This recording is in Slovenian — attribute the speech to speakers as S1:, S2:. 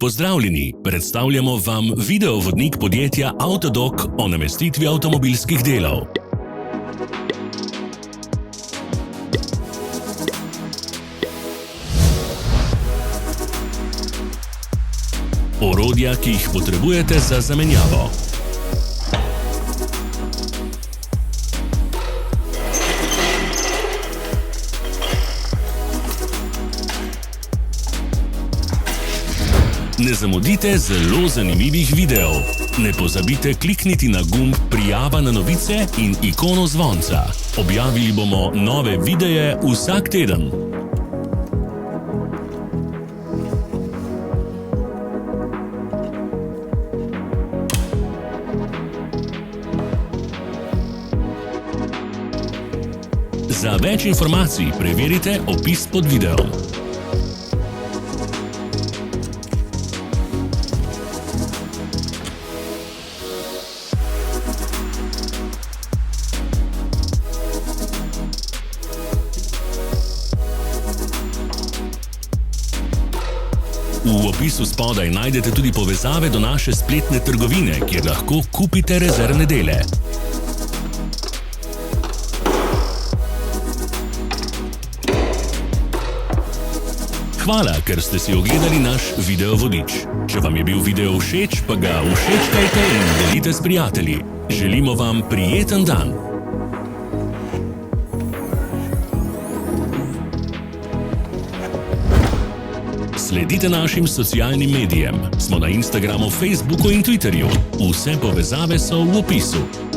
S1: Pozdravljeni, predstavljamo vam videovodnik podjetja Autodoc o namestitvi avtomobilskih delov. Orodja, ki jih potrebujete za zamenjavo. Ne zamudite zelo zanimivih videov. Ne pozabite klikniti na gumb Prijava na novice in ikono zvonca. Objavili bomo nove videe vsak teden. Za več informacij preverite opis pod videom. V opisu spodaj najdete tudi povezave do naše spletne trgovine, kjer lahko kupite rezervne dele. Hvala, ker ste si ogledali naš videovodič. Če vam je bil video všeč, pa ga všečkajte in delite s prijatelji. Želimo vam prijeten dan! Sledite našim socialnim medijem. Smo na Instagramu, Facebooku in Twitterju. Vse povezave so v opisu.